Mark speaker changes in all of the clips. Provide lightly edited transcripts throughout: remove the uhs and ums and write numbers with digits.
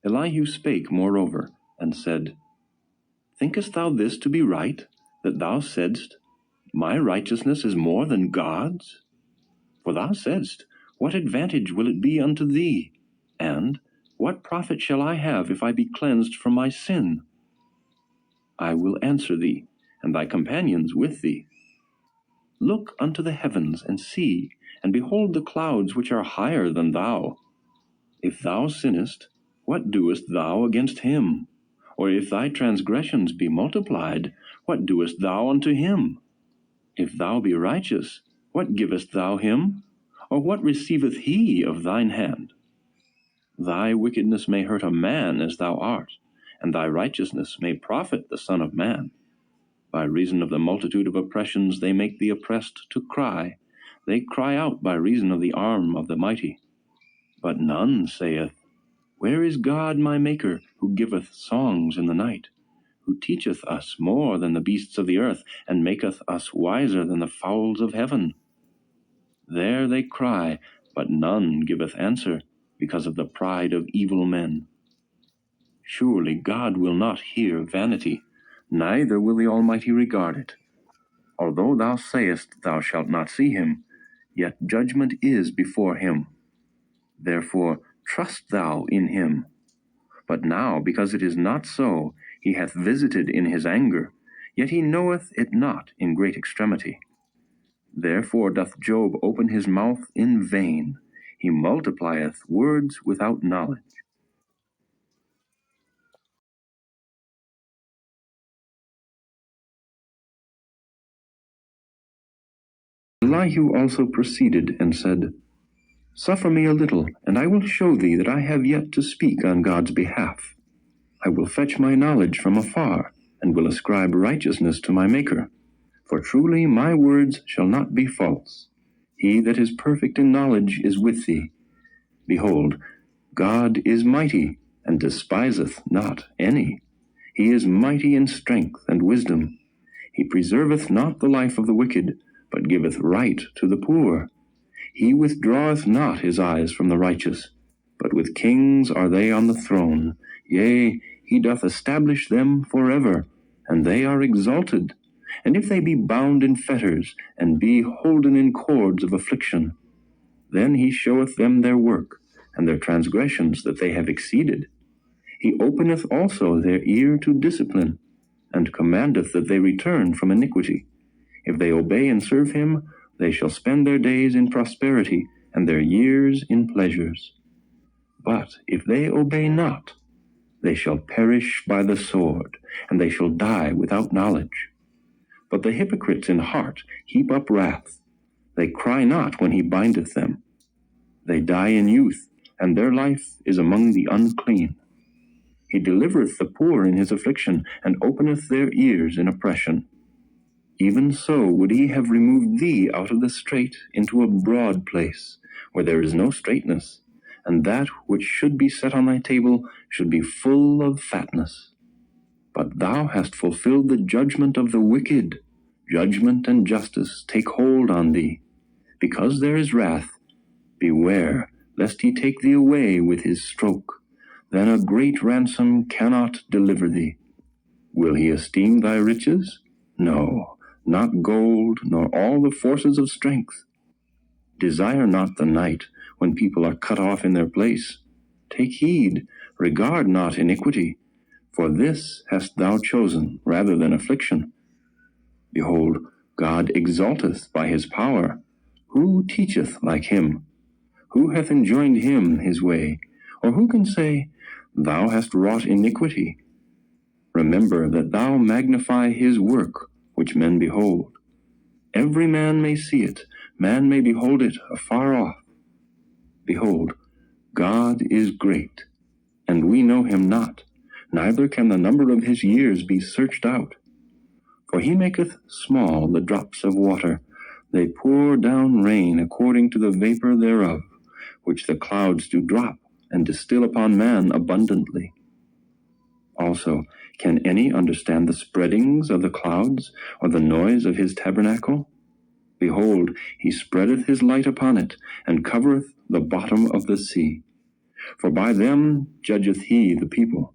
Speaker 1: Elihu spake moreover, and said, Thinkest thou this to be right, that thou saidst, My righteousness is more than God's? For thou saidst, What advantage will it be unto thee? And, What profit shall I have if I be cleansed from my sin? I will answer thee, and thy companions with thee. Look unto the heavens, and see, and behold the clouds which are higher than thou. If thou sinnest, what doest thou against him? Or if thy transgressions be multiplied, what doest thou unto him? If thou be righteous, what givest thou him? Or what receiveth he of thine hand? Thy wickedness may hurt a man as thou art, and thy righteousness may profit the Son of Man. By reason of the multitude of oppressions they make the oppressed to cry. They cry out by reason of the arm of the mighty. But none saith, Where is God my Maker, who giveth songs in the night, who teacheth us more than the beasts of the earth, and maketh us wiser than the fowls of heaven? There they cry, but none giveth answer, because of the pride of evil men. Surely God will not hear vanity, neither will the Almighty regard it. Although thou sayest thou shalt not see him, yet judgment is before him. Therefore trust thou in him. But now, because it is not so, he hath visited in his anger, yet he knoweth it not in great extremity. Therefore doth Job open his mouth in vain. He multiplieth words without knowledge. Elihu also proceeded and said, Suffer me a little, and I will show thee that I have yet to speak on God's behalf. I will fetch my knowledge from afar, and will ascribe righteousness to my Maker. For truly my words shall not be false. He that is perfect in knowledge is with thee. Behold, God is mighty, and despiseth not any. He is mighty in strength and wisdom. He preserveth not the life of the wicked, but giveth right to the poor. He withdraweth not his eyes from the righteous, but with kings are they on the throne. Yea, he doth establish them forever, and they are exalted. And if they be bound in fetters, and be holden in cords of affliction, then he showeth them their work, and their transgressions that they have exceeded. He openeth also their ear to discipline, and commandeth that they return from iniquity. If they obey and serve him, they shall spend their days in prosperity, and their years in pleasures. But if they obey not, they shall perish by the sword, and they shall die without knowledge. But the hypocrites in heart heap up wrath. They cry not when he bindeth them. They die in youth, and their life is among the unclean. He delivereth the poor in his affliction, and openeth their ears in oppression. Even so would he have removed thee out of the strait into a broad place, where there is no straightness, and that which should be set on thy table should be full of fatness. But thou hast fulfilled the judgment of the wicked. Judgment and justice take hold on thee. Because there is wrath, beware, lest he take thee away with his stroke. Then a great ransom cannot deliver thee. Will he esteem thy riches? No, not gold, nor all the forces of strength. Desire not the night, when people are cut off in their place. Take heed, regard not iniquity, for this hast thou chosen rather than affliction. Behold, God exalteth by his power. Who teacheth like him? Who hath enjoined him his way? Or who can say, Thou hast wrought iniquity? Remember that thou magnify his work, which men behold. Every man may see it, man may behold it afar off. Behold, God is great, and we know him not, neither can the number of his years be searched out. For he maketh small the drops of water, they pour down rain according to the vapor thereof, which the clouds do drop, and distill upon man abundantly. Also, can any understand the spreadings of the clouds, or the noise of his tabernacle? Behold, he spreadeth his light upon it, and covereth the bottom of the sea. For by them judgeth he the people.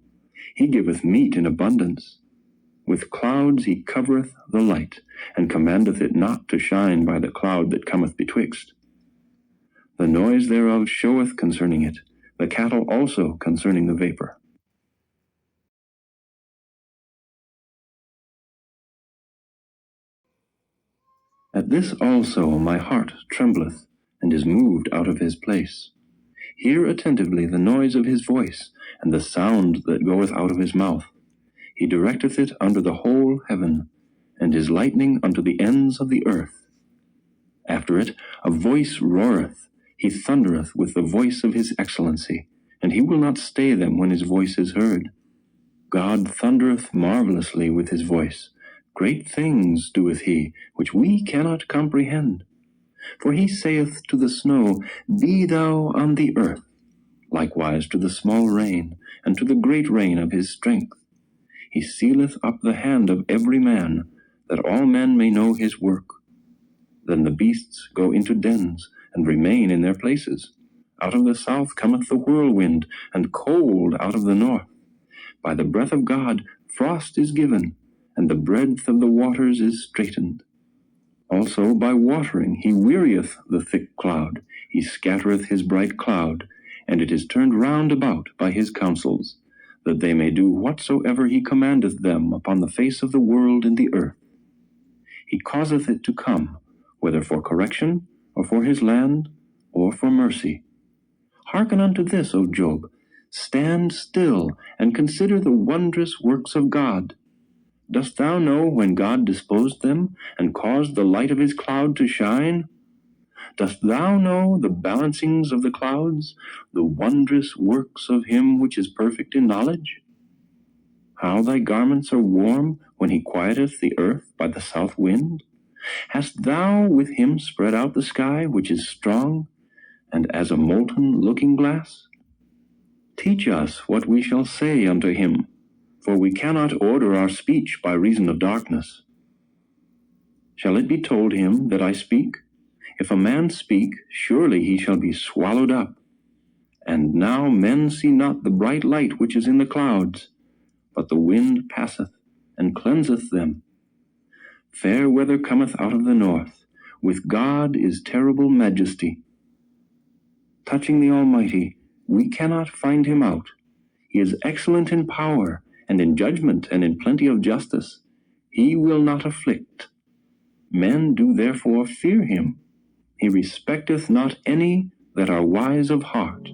Speaker 1: He giveth meat in abundance. With clouds he covereth the light, and commandeth it not to shine by the cloud that cometh betwixt. The noise thereof showeth concerning it, the cattle also concerning the vapor. At this also my heart trembleth, and is moved out of his place. Hear attentively the noise of his voice, and the sound that goeth out of his mouth. He directeth it under the whole heaven, and his lightning unto the ends of the earth. After it a voice roareth, he thundereth with the voice of his excellency, and he will not stay them when his voice is heard. God thundereth marvelously with his voice. Great things doeth he, which we cannot comprehend. For he saith to the snow, Be thou on the earth, likewise to the small rain, and to the great rain of his strength. He sealeth up the hand of every man, that all men may know his work. Then the beasts go into dens, and remain in their places. Out of the south cometh the whirlwind, and cold out of the north. By the breath of God frost is given, and the breadth of the waters is straitened. Also by watering he wearieth the thick cloud, he scattereth his bright cloud, and it is turned round about by his counsels, that they may do whatsoever he commandeth them upon the face of the world and the earth. He causeth it to come, whether for correction, or for his land, or for mercy. Hearken unto this, O Job. Stand still, and consider the wondrous works of God. Dost thou know when God disposed them, and caused the light of his cloud to shine? Dost thou know the balancings of the clouds, the wondrous works of him which is perfect in knowledge? How thy garments are warm when he quieteth the earth by the south wind? Hast thou with him spread out the sky, which is strong, and as a molten looking-glass? Teach us what we shall say unto him, for we cannot order our speech by reason of darkness. Shall it be told him that I speak? If a man speak, surely he shall be swallowed up. And now men see not the bright light which is in the clouds, but the wind passeth, and cleanseth them. Fair weather cometh out of the north. With God is terrible majesty. Touching the Almighty, we cannot find him out. He is excellent in power, and in judgment, and in plenty of justice. He will not afflict. Men do therefore fear him. He respecteth not any that are wise of heart.